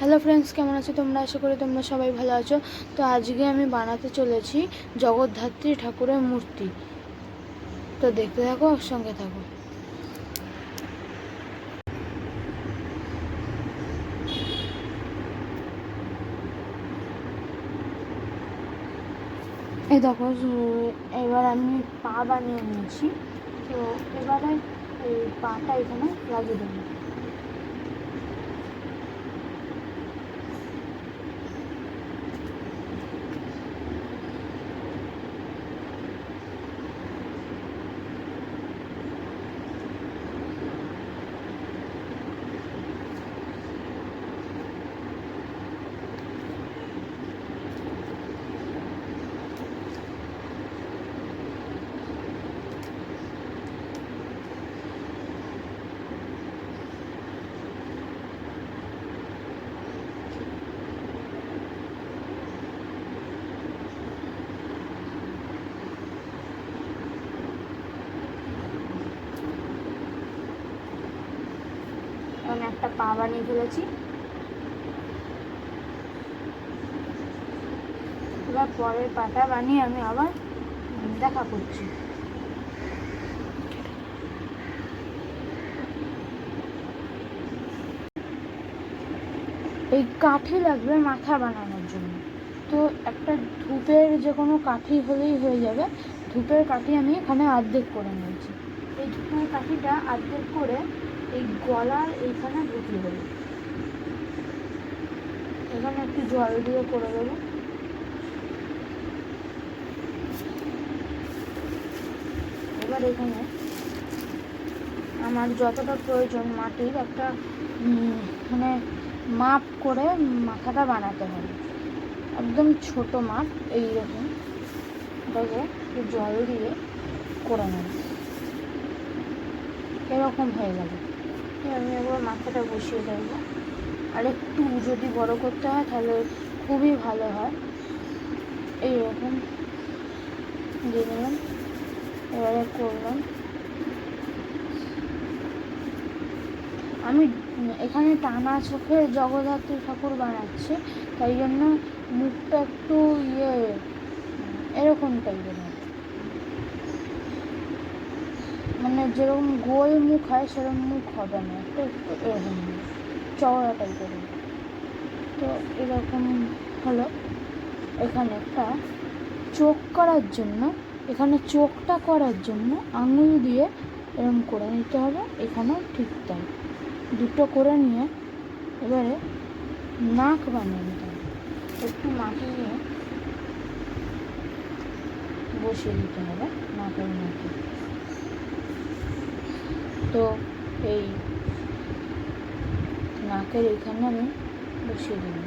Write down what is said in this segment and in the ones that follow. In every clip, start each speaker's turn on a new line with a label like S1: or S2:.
S1: Hello friends, কেমন আছো তোমরা? আশা করি তোমরা সবাই ভালো আছো। তো আজকে আমি বানাতে চলেছি জগদ্ধাত্রী ঠাকুরের মূর্তি। তো দেখতে থাকো, ওর সঙ্গে থাকো। এই দেখো, এবার আমি পা বানিয়ে নিয়েছি। তো এবারে এই পাটা এখানে লাগিয়ে দেবো। আমি একটা পা বানিয়ে ফেলেছি। এবার পরের পাটা বানিয়ে আমি আবার দেখা করছি। এই কাঠি লাগবে মাথা বানানোর জন্য। তো একটা ধূপের যে কোনো কাঠি হলেই হয়ে যাবে। ধূপের কাঠি আমি এখানে অর্ধেক করে নিয়েছি। এই ধূপের কাঠিটা অর্ধেক করে এই গলার এইখানে ঢুকিয়ে দেবো। এখানে একটু জল দিয়ে করে দেবো। এবার এখানে আমার যতটা প্রয়োজন মাটির একটা মানে মাপ করে মাথাটা বানাতে হবে। একদম ছোট মাপ, এইরকম এটাকে একটু জল দিয়ে করে নেব। এরকম হয়ে গেল। আমি একবার মাথাটা বসিয়ে দেবো। আর একটু যদি বড় করতে হয় তাহলে খুবই ভালো হয়। এইরকম দিয়ে নিলাম। এবারে করলাম, আমি এখানে টানা চোখে জগদ্ধাত্রী ঠাকুর বানাচ্ছি, তাই জন্য মুখটা একটু এরকম টাইপের, মানে যেরকম গোল মুখ হয় সেরকম মুখ হবে না, একটু একটু এরকম চওড়া টাইপের। তো এরকম হলো। এখানে একটা চোখ করার জন্য, এখানে চোখটা করার জন্য আঙুল দিয়ে এরকম করে নিতে হবে। এখানেও ঠিক তাই, দুটো করে নিয়ে এবারে নাক বানিয়ে নিতে হবে। একটু মাটি নিয়ে বসিয়ে দিতে হবে নাকের মধ্যে। তো এই নাকের এইখানে আমি বসিয়ে দিলাম।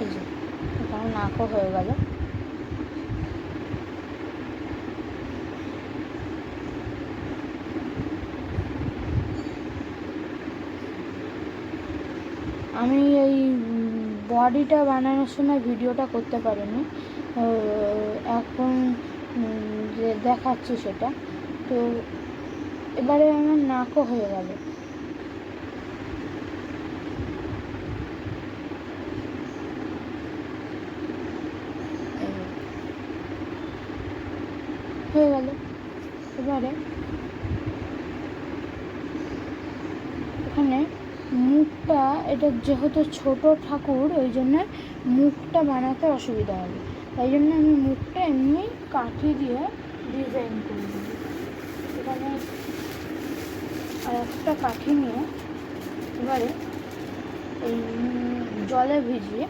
S1: এই যে এখানে নাকও হয়ে গেল। আমি এই বডিটা বানানোর সময় ভিডিওটা করতে পারিনি, এখন যে দেখাচ্ছি সেটা। তো এবারে আমার নাকও হয়ে গেল। হয়ে গেল। এবারে এখানে মুখটা, এটা যেহেতু ছোট ঠাকুর ওই জন্য মুখটা বানাতে অসুবিধা হবে, তাই জন্য আমি মুখটা এমনি কাঠি দিয়ে ডিজাইন করে দিই। এখানে আর একটা কাঠি নিয়ে এবারে এই জলে ভিজিয়ে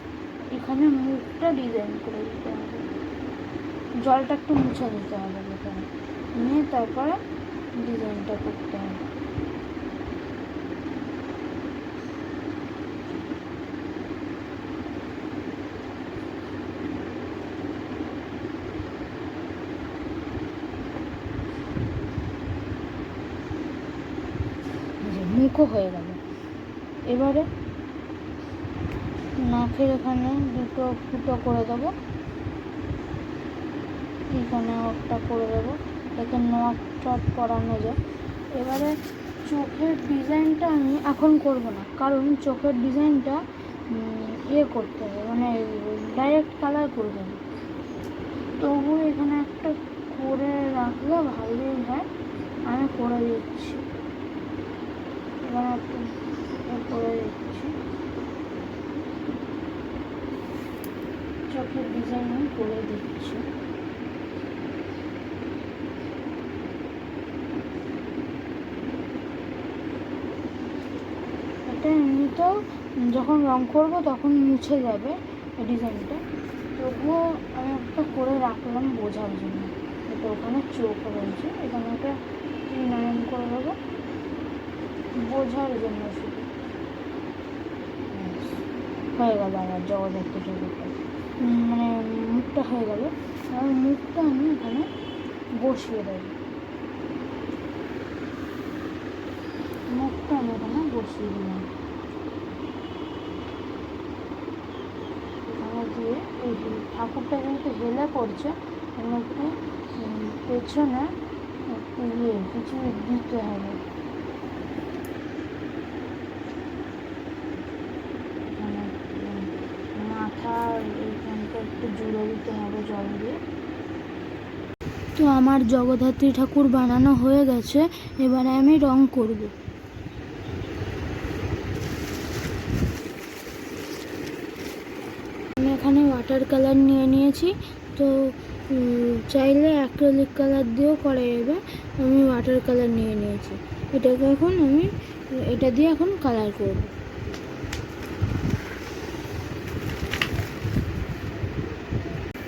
S1: এখানে মুখটা ডিজাইন করে দিতে হবে। জলটা একটু মুছে দিতে হবে এখানে, নিয়ে তারপরে ডিজাইনটা করতে হবে। মুখও হয়ে গেল। এবারে নাকের এখানে দুটো ফুটো করে দেবো। এখানে একটা করে দেবো, যাতে নট টট পরানো যায়। এবারে চোখের ডিজাইনটা আমি এখন করব না, কারণ চোখের ডিজাইনটা করতে হবে, মানে ডাইরেক্ট কালার করবে না। তবু এখানে একটা করে রাখলে ভালোই হয়। আমি করে দিচ্ছি, এখানে একটা করে দিচ্ছি। চোখের ডিজাইন আমি করে দিচ্ছি। এটা এমনিতেও যখন রং করব তখন মুছে যাবে ডিজাইনটা, তবুও আমি একটা করে রাখলাম বোঝার জন্য। এটা ওখানে চোখ রয়েছে, এখানে একটা নয়ন করে দেবো বোঝার জন্য শুধু। হয়ে গেল আমার জগদ্ধাত্রী ঠাকুরটা, মানে মুখটা হয়ে গেল। আর মুখটা আমি এখানে বসিয়ে দেবো, মুখটা আমি এখানে বসিয়ে দিলাম। এখানে দিয়ে এই ঠাকুরটা যেহেতু হেলে পড়ছে, আমাকে পেছনে কিছু দিতে হবে। মাথার এইখানটা একটু জুড়ে দিতে হবে জল দিয়ে। তো আমার জগদ্ধাত্রী ঠাকুর বানানো হয়ে গেছে, এবারে আমি রং করব। আমি এখানে ওয়াটার কালার নিয়ে নিয়েছি, তো চাইলে অ্যাক্রিলিক কালার দিয়েও করা যাবে। আমি ওয়াটার কালার নিয়ে নিয়েছি, এটাকে এখন আমি এটা দিয়ে এখন কালার করব।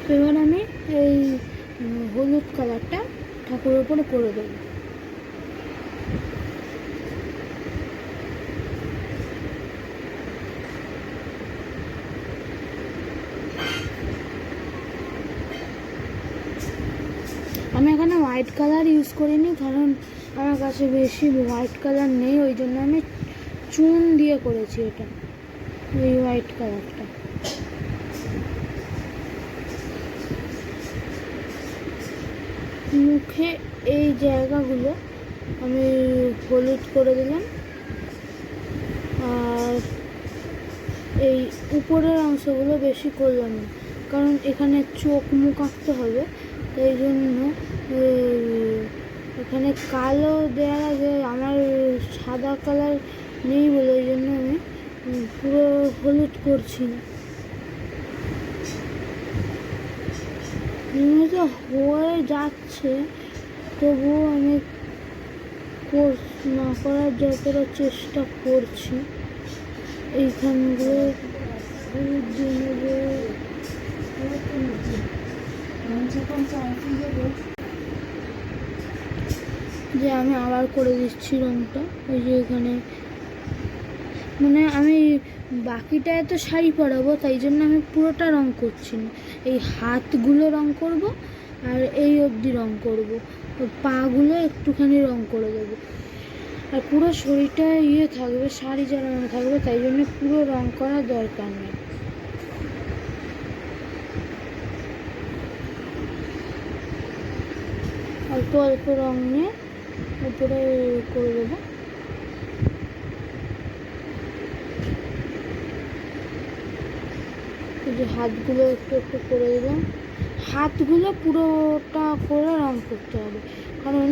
S1: তো এবার আমি এই হলুদ কালারটা ঠাকুরের উপরে করে দেবো। আমি এখানে হোয়াইট কালার ইউজ করিনি, কারণ আমার কাছে বেশি হোয়াইট কালার নেই, ওই জন্য আমি চুন দিয়ে করেছি এটা, এই হোয়াইট কালারটা। মুখে এই জায়গাগুলো আমি হলুদ করে দিলাম, আর এই উপরের অংশগুলো বেশি করলাম না, কারণ এখানে চোখ মুখ আঁকতে হবে, তাই জন্য এখানে কালো দেওয়ার আগে আমার সাদা কালার নেই বলে ওই জন্য আমি পুরো হলুদ করছি না। তো হয়ে যাচ্ছে, তবুও আমি না করার যতটা চেষ্টা করছি। এইখানগুলো যে আমি আবার করে দিচ্ছি রঙটা, ওই যে এখানে মানে আমি বাকিটায় তো শাড়ি পরাবো, তাই জন্য আমি পুরোটা রং করছি না, এই হাতগুলো রং করব আর এই অবধি রং করব, পাগুলো একটুখানি রং করে দেবো, আর পুরো শরীরটা থাকবে, শাড়ি জড়ানো থাকবে, তাই জন্য পুরো রং করার দরকার নেই। অল্প অল্প রং নিয়ে উপরে করে দেবো। এই যে হাতগুলো একটু একটু করে দিলাম, হাতগুলো পুরোটা করে রং করতে হবে, কারণ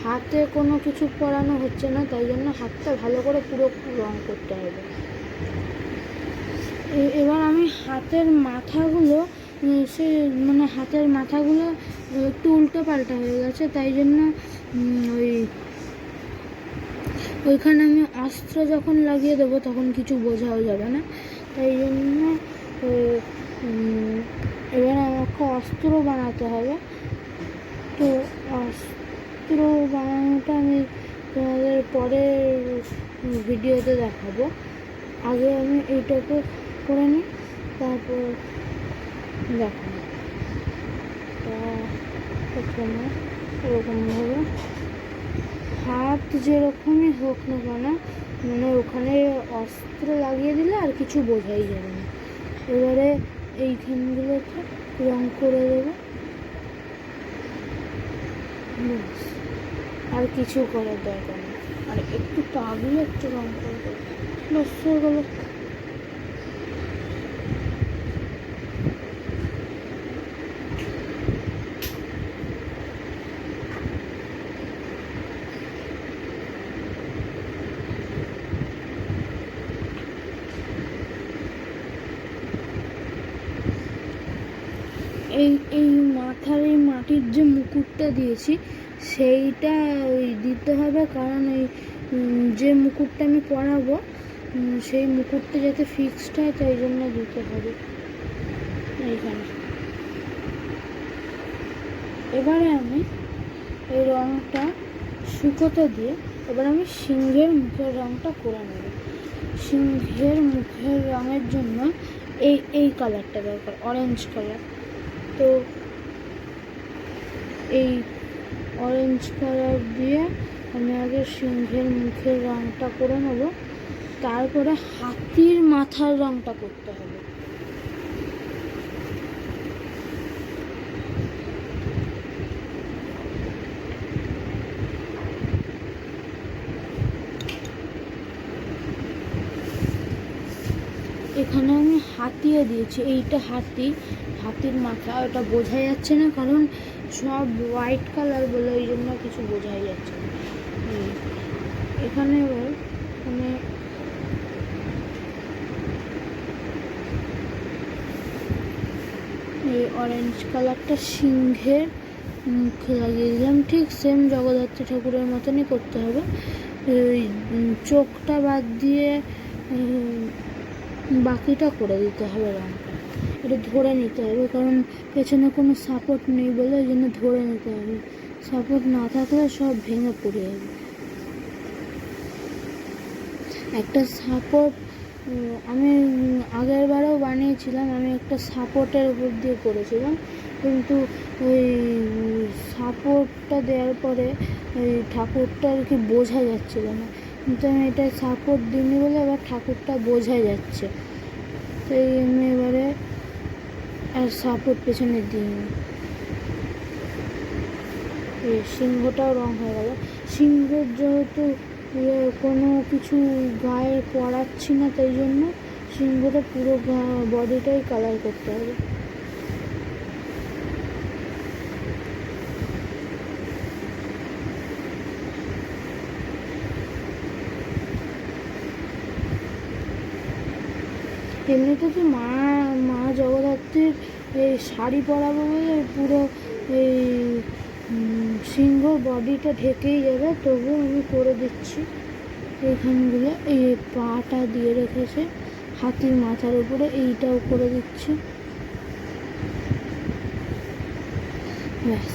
S1: হাতে কোনো কিছু পরানো হচ্ছে না, তাই জন্য হাতটা ভালো করে পুরো রং করতে হবে। এবার আমি হাতের মাথাগুলো মানে হাতের মাথাগুলো একটু উল্টো পাল্টা হয়ে গেছে, তাই জন্য ওইখানে আমি অস্ত্র যখন লাগিয়ে দেবো তখন কিছু বোঝাও যাবে না, তাই জন্য এবার আমাকে অস্ত্র বানাতে হবে। তো অস্ত্র বানানোটা আমি তোমাদের পরের ভিডিওতে দেখাবো, আগে আমি এইটাকে করে নিই, তারপর দেখাবো। প্রথমে এরকমভাবে হাত যেরকমই হোক না কেন, মানে ওখানে অস্ত্র লাগিয়ে দিলে আর কিছু বোঝাই যাবে না। এবারে এইখানগুলোতে রং করে দেবো। ব্যাস, আর কিছু করার দরকার নেই। আর একটু তাবিয়ে একটু রং করে দেবো, ব্যাস হয়ে গেল। এই এই মাথার এই মাটির যে মুকুটটা দিয়েছি সেইটা ওই দিতে হবে, কারণ এই যে মুকুটটা আমি পরাবো সেই মুকুটটা যাতে ফিক্সড হয় তাই জন্য দিতে হবে এইখানে। এবারে আমি এই রঙটা শুকোতে দিয়ে এবার আমি সিংহের মুখের রঙটা করে নেব। সিংহের মুখের রঙের জন্য এই কালারটা দরকার, অরেঞ্জ কালার। তো এই অরেঞ্জ কালার দিয়ে আমি আগে সিংহের মুখের রঙটা করে নেব, তারপরে হাতির মাথার রঙটা করতে হবে। এখানে আমি হাতিয়ে দিয়েছি, এইটা হাতির মাথা, ওটা বোঝা যাচ্ছে না কারণ সব হোয়াইট কালার বলে ওই জন্য কিছু বোঝাই যাচ্ছে না। এখানে এবার মানে এই অরেঞ্জ কালারটা সিংহের মুখে লাগিয়ে দিলাম, ঠিক সেম জগদ্ধাত্রী ঠাকুরের মতনই করতে হবে। ওই চোখটা বাদ দিয়ে বাকিটা করে দিতে হবে রঙটা। এটা ধরে নিতে হবে কারণ পেছনে কোনো সাপোর্ট নেই বলে ওই জন্য ধরে নিতে হবে, সাপোর্ট না থাকলে সব ভেঙে পড়ে যাবে। একটা সাপোর্ট আমি আগের বারেও বানিয়েছিলাম, আমি একটা সাপোর্টের উপর দিয়ে করেছিলাম, কিন্তু ওই সাপোর্টটা দেওয়ার পরে ওই ঠাকুরটা আর কি বোঝা যাচ্ছিল না, কিন্তু আমি এটা সাপোর্ট দিইনি বলে এবার ঠাকুরটা বোঝা যাচ্ছে, তাই আমি এবারে আর সাপোর্ট পেছনে দিইনি। সিংহটাও রং হয়ে গেল। সিংহের যেহেতু কোনো কিছু গায়ে পরাচ্ছি না তাই জন্য সিংহটা পুরো বডিটাই কালার করতে হবে। এমনিতে তো মা জগদ্ধাত্রীর এই শাড়ি পরাবো বলে পুরো এই সিংহ বডিটা ঢেকেই যাবে, তবুও আমি করে দিচ্ছি এইখানগুলো। এই পাটা দিয়ে রেখেছে হাতির মাথার উপরে, এইটাও করে দিচ্ছি, ব্যাস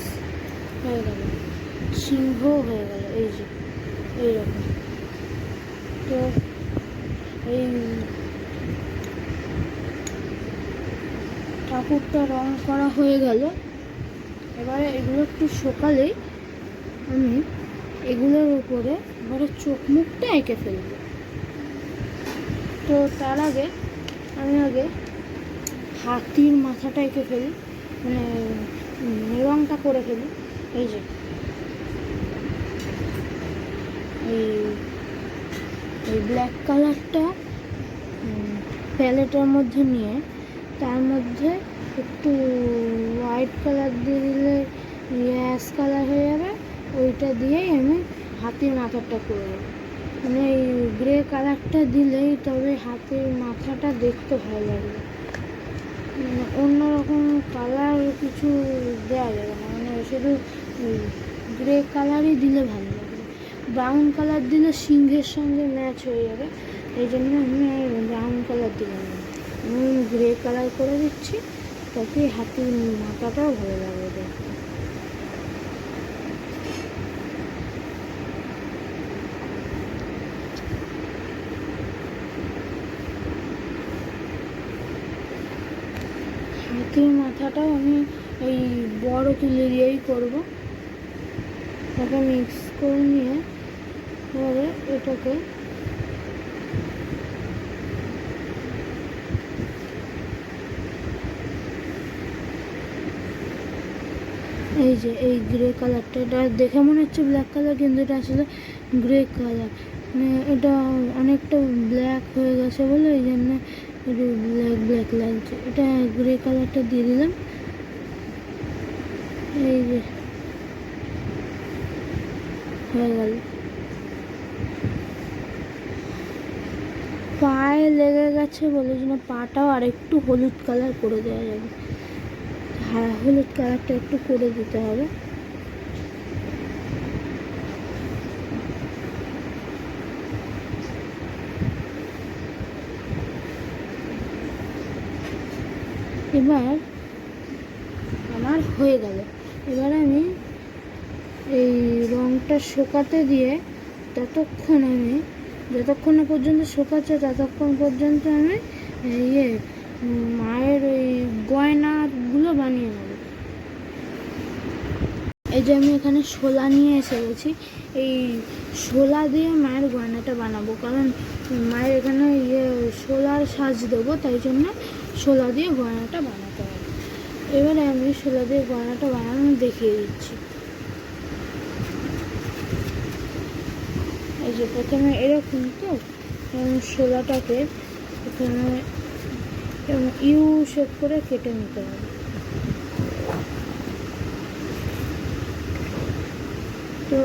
S1: হয়ে গেল, সিংহ হয়ে গেল। এই যে এইরকম। তো এই ঠাকুরটা রং করা হয়ে গেল। এবারে এগুলো একটু সকালেই আমি এগুলোর উপরে এবারে চোখ মুখটা এঁকে ফেলব। তো তার আগে আমি হাতির মাথাটা এঁকে ফেলি, মানে রংটা করে ফেলি। এই যে এই ব্ল্যাক কালারটা প্যালেটের মধ্যে নিয়ে তার মধ্যে একটু হোয়াইট কালার দিয়ে দিলে অ্যাশ কালার হয়ে যাবে, ওইটা দিয়েই আমি হাতির মাথাটা করে দেবো। মানে এই গ্রে কালারটা দিলেই তবে হাতির মাথাটা দেখতে ভালো লাগবে, মানে অন্যরকম কালার কিছু দেওয়া যাবে না, মানে শুধু গ্রে কালারই দিলে ভালো লাগবে। ব্রাউন কালার দিলে সিংহের সঙ্গে ম্যাচ হয়ে যাবে, এই জন্য আমি ব্রাউন কালার দিলাম না, আমি গ্রে কালার করে দিচ্ছি, তাতে হাতির মাথাটাও ভালো লাগবে দেখতে। হাতির মাথাটাও আমি এই বড় তুলে দিয়েই করবো। তাকে মিক্স করে নিয়ে এবারে এটাকে এই যে এই গ্রে কালারটা, এটা দেখে মনে হচ্ছে ব্ল্যাক কালার কিন্তু এটা আসলে গ্রে কালার, মানে এটা অনেকটা ব্ল্যাক হয়ে গেছে বলে এই জন্য একটু ব্ল্যাক ব্ল্যাক লাগছে। এটা গ্রে কালারটা দিয়ে দিলাম। এই যে হয়ে গেল। পায়ে লেগে গেছে বলে জন্য পাটাও আর একটু হলুদ কালার করে দেওয়া যাবে। হ্যাঁ, হলুদ কালারটা একটু করে দিতে হবে। এবার আমার হয়ে গেল। এবার আমি এই রঙটা শুকাতে দিয়ে যতক্ষণ পর্যন্ত শুকাচ্ছে ততক্ষণ পর্যন্ত আমি মায়ের ওই গয়নাগুলো বানিয়ে নেব। এই যে আমি এখানে শোলা নিয়ে এসে গেছি, এই শোলা দিয়ে মায়ের গয়নাটা বানাবো, কারণ মায়ের এখানে শোলার সাজ দেবো, তাই জন্য শোলা দিয়ে গয়নাটা বানাতে হবে। এবারে আমি শোলা দিয়ে গয়নাটা বানানো দেখিয়ে দিচ্ছি। এই যে প্রথমে এরকম তো শোলাটাকে এখানে ইউ শেপ করে কেটে নিতে হবে। তো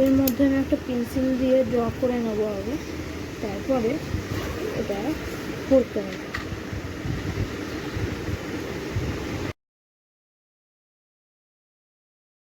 S1: এর মধ্যে আমি একটা পেন্সিল দিয়ে ড্র করে নেবো আগে, তারপরে এটা করতে হবে।